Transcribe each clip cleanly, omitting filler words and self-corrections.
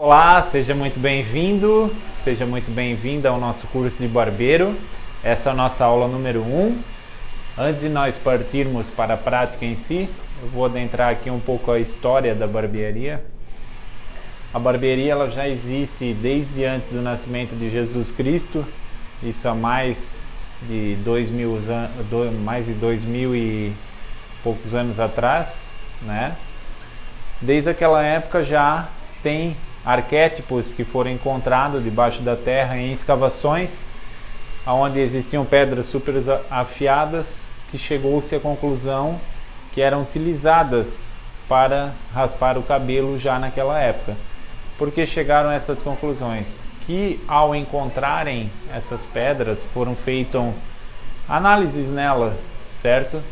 Olá, seja muito bem-vindo, seja muito bem-vinda ao nosso curso de barbeiro. Essa é a nossa aula número 1. Antes de nós partirmos para a prática em si, eu vou adentrar aqui um pouco a história da barbearia. A barbearia ela já existe desde antes do nascimento de Jesus Cristo, isso há mais de 2000 e poucos anos atrás, né? Desde aquela época já tem arquétipos que foram encontrados debaixo da terra em escavações, onde existiam pedras super afiadas, que chegou-se à conclusão que eram utilizadas para raspar o cabelo já naquela época. Por que chegaram a essas conclusões? Que ao encontrarem essas pedras foram feitas análises nela, certo?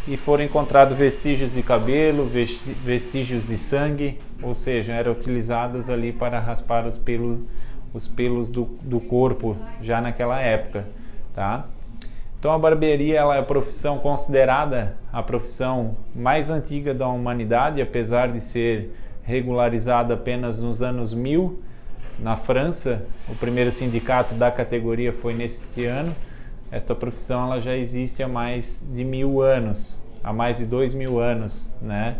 E foram encontrados vestígios de cabelo, vestígios de sangue, ou seja, eram utilizadas ali para raspar os pelos do corpo já naquela época, tá? Então a barbearia ela é a profissão considerada a profissão mais antiga da humanidade, apesar de ser regularizada apenas nos anos 1000 na França. O primeiro sindicato da categoria foi neste ano. Esta profissão ela já existe há mais de 1000 anos, há mais de 2000 anos, né?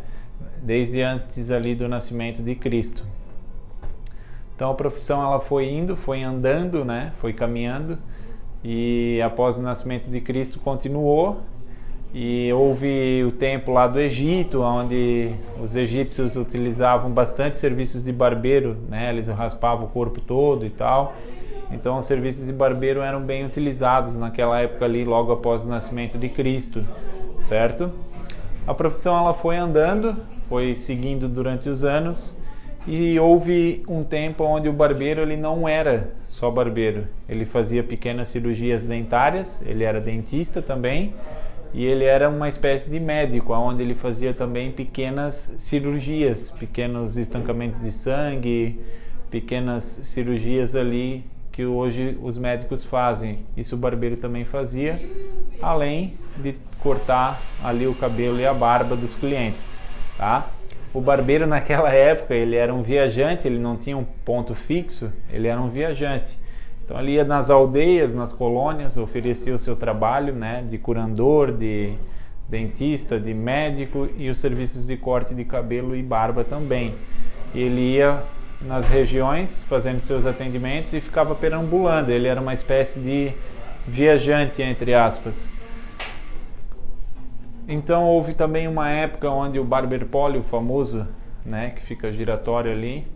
Desde antes ali do nascimento de Cristo. Então a profissão ela foi andando, né? Foi caminhando, e após o nascimento de Cristo continuou. E houve o tempo lá do Egito, onde os egípcios utilizavam bastante serviços de barbeiro, né? Eles raspavam o corpo todo e tal. Então os serviços de barbeiro eram bem utilizados naquela época ali, logo após o nascimento de Cristo, certo? A profissão ela foi andando, foi seguindo durante os anos, e houve um tempo onde o barbeiro ele não era só barbeiro, ele fazia pequenas cirurgias dentárias, ele era dentista também, e ele era uma espécie de médico, onde ele fazia também pequenas cirurgias, pequenos estancamentos de sangue, pequenas cirurgias ali que hoje os médicos fazem. Isso o barbeiro também fazia, além de cortar ali o cabelo e a barba dos clientes, tá? O barbeiro naquela época ele era um viajante, ele não tinha um ponto fixo, ele era um viajante. Então ele ia nas aldeias, nas colônias, oferecia o seu trabalho, né, de curandor, de dentista, de médico, e os serviços de corte de cabelo e barba também. Ele ia nas regiões fazendo seus atendimentos e ficava perambulando. Ele era uma espécie de viajante, entre aspas. Então houve também uma época onde o barber pole, o famoso, né, que fica giratório ali,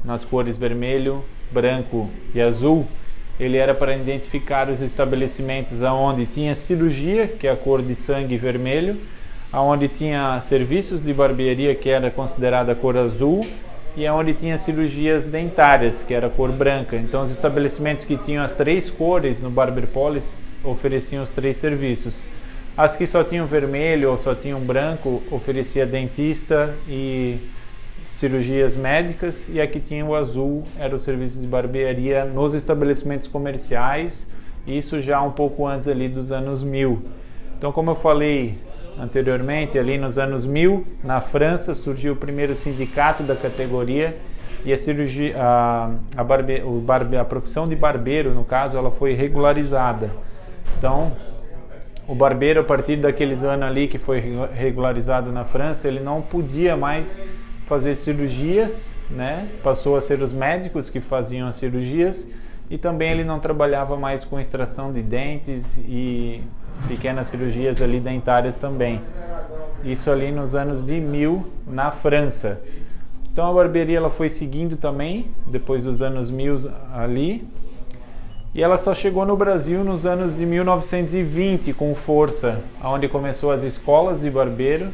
nas cores vermelho, branco e azul, ele era para identificar os estabelecimentos aonde tinha cirurgia, que é a cor de sangue vermelho, aonde tinha serviços de barbearia, que era considerada a cor azul, e aonde tinha cirurgias dentárias, que era a cor branca. Então os estabelecimentos que tinham as três cores no barber pole ofereciam os três serviços. As que só tinham vermelho ou só tinham branco oferecia dentista e cirurgias médicas, e a que tinha o azul era o serviço de barbearia nos estabelecimentos comerciais, isso já um pouco antes ali dos anos 1000. Então, como eu falei anteriormente, ali nos anos 1000, na França, surgiu o primeiro sindicato da categoria, e a profissão de barbeiro, no caso, ela foi regularizada. Então, o barbeiro, a partir daqueles anos ali que foi regularizado na França, ele não podia mais fazer cirurgias, né? Passou a ser os médicos que faziam as cirurgias, e também ele não trabalhava mais com extração de dentes e pequenas cirurgias ali dentárias também. Isso ali nos anos de 1000 na França. Então a barbearia ela foi seguindo também depois dos anos 1000 ali, e ela só chegou no Brasil nos anos de 1920 com força, onde começou as escolas de barbeiro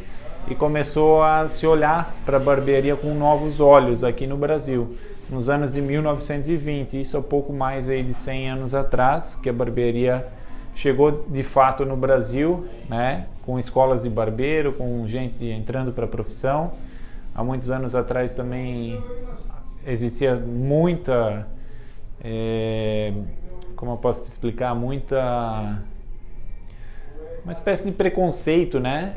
e começou a se olhar para a barbearia com novos olhos aqui no Brasil, nos anos de 1920, isso há pouco mais aí de 100 anos atrás, que a barbearia chegou de fato no Brasil, né, com escolas de barbeiro, com gente entrando para a profissão. Há muitos anos atrás também existia muita, como eu posso te explicar, uma espécie de preconceito, né?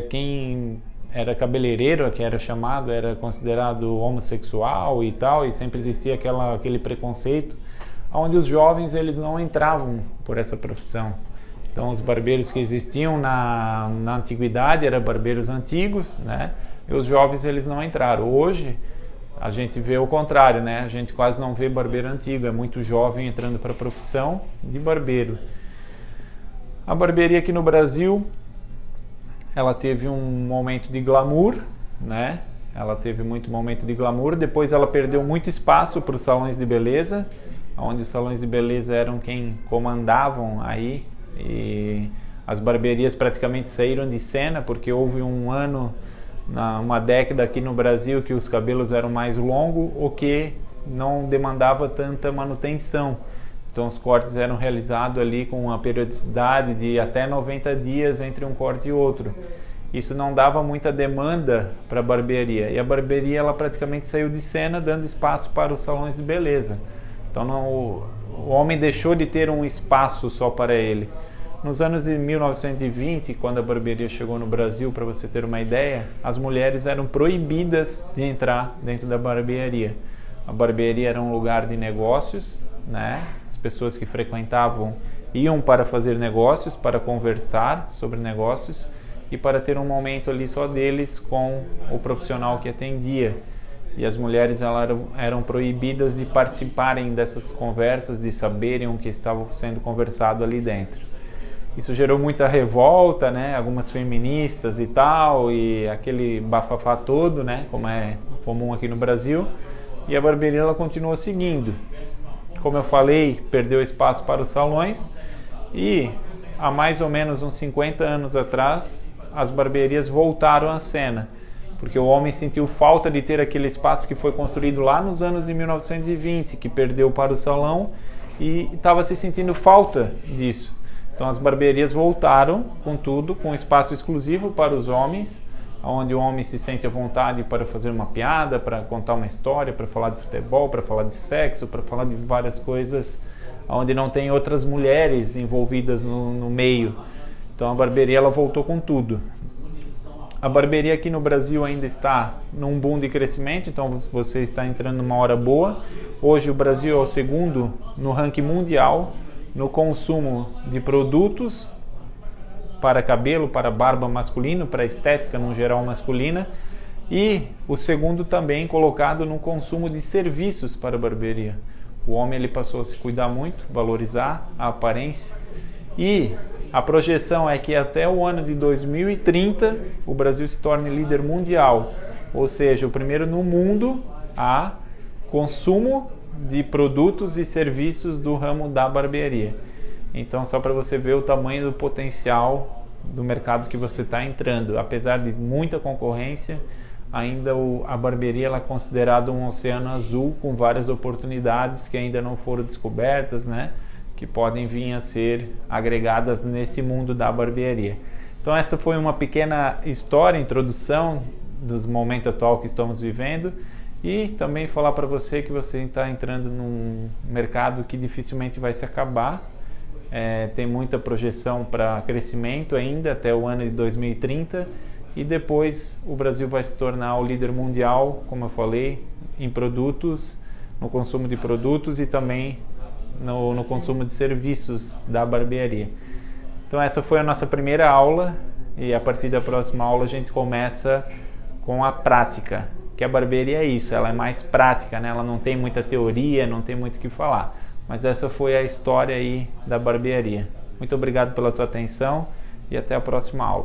Quem era cabeleireiro, que era chamado, era considerado homossexual e tal, e sempre existia aquele preconceito, onde os jovens eles não entravam por essa profissão. Então os barbeiros que existiam na antiguidade eram barbeiros antigos, né? E os jovens eles não entraram. Hoje a gente vê o contrário, né? A gente quase não vê barbeiro antigo, é muito jovem entrando para a profissão de barbeiro. A barbearia aqui no Brasil, ela teve um momento de glamour, né? Ela teve muito momento de glamour, depois ela perdeu muito espaço para os salões de beleza, onde os salões de beleza eram quem comandavam aí, e as barbearias praticamente saíram de cena, porque houve um ano, uma década aqui no Brasil, que os cabelos eram mais longos, o que não demandava tanta manutenção. Então os cortes eram realizados ali com uma periodicidade de até 90 dias entre um corte e outro. Isso não dava muita demanda para a barbearia, e a barbearia ela praticamente saiu de cena, dando espaço para os salões de beleza. Então o homem deixou de ter um espaço só para ele. Nos anos de 1920, quando a barbearia chegou no Brasil, para você ter uma ideia, as mulheres eram proibidas de entrar dentro da barbearia. A barbearia era um lugar de negócios, né? As pessoas que frequentavam iam para fazer negócios, para conversar sobre negócios e para ter um momento ali só deles com o profissional que atendia. E as mulheres eram proibidas de participarem dessas conversas, de saberem o que estava sendo conversado ali dentro. Isso gerou muita revolta, né? Algumas feministas e tal, e aquele bafafá todo, né? Como é comum aqui no Brasil. E a barbearia ela continuou seguindo. Como eu falei, perdeu espaço para os salões, e há mais ou menos uns 50 anos atrás, as barbearias voltaram à cena, porque o homem sentiu falta de ter aquele espaço que foi construído lá nos anos de 1920, que perdeu para o salão, e estava se sentindo falta disso. Então as barbearias voltaram com tudo, com espaço exclusivo para os homens, onde o homem se sente à vontade para fazer uma piada, para contar uma história, para falar de futebol, para falar de sexo, para falar de várias coisas, onde não tem outras mulheres envolvidas no meio. Então a barbearia ela voltou com tudo. A barbearia aqui no Brasil ainda está num boom de crescimento, então você está entrando numa hora boa. Hoje o Brasil é o segundo no ranking mundial no consumo de produtos para cabelo, para barba masculino, para estética no geral masculina, e o segundo também colocado no consumo de serviços para barbearia. O homem ele passou a se cuidar muito, valorizar a aparência, e a projeção é que até o ano de 2030 o Brasil se torne líder mundial, ou seja, o primeiro no mundo a consumo de produtos e serviços do ramo da barbearia. Então, só para você ver o tamanho do potencial do mercado que você está entrando. Apesar de muita concorrência, ainda a barbearia ela é considerada um oceano azul com várias oportunidades que ainda não foram descobertas, né? Que podem vir a ser agregadas nesse mundo da barbearia. Então, essa foi uma pequena história, introdução dos momentos atual que estamos vivendo. E também falar para você que você está entrando num mercado que dificilmente vai se acabar. Tem muita projeção para crescimento ainda até o ano de 2030. E depois o Brasil vai se tornar o líder mundial, como eu falei, em produtos, no consumo de produtos e também no consumo de serviços da barbearia. Então essa foi a nossa primeira aula, e a partir da próxima aula a gente começa com a prática. Que a barbearia é isso, ela é mais prática, né? Ela não tem muita teoria, não tem muito o que falar. Mas essa foi a história aí da barbearia. Muito obrigado pela tua atenção e até a próxima aula.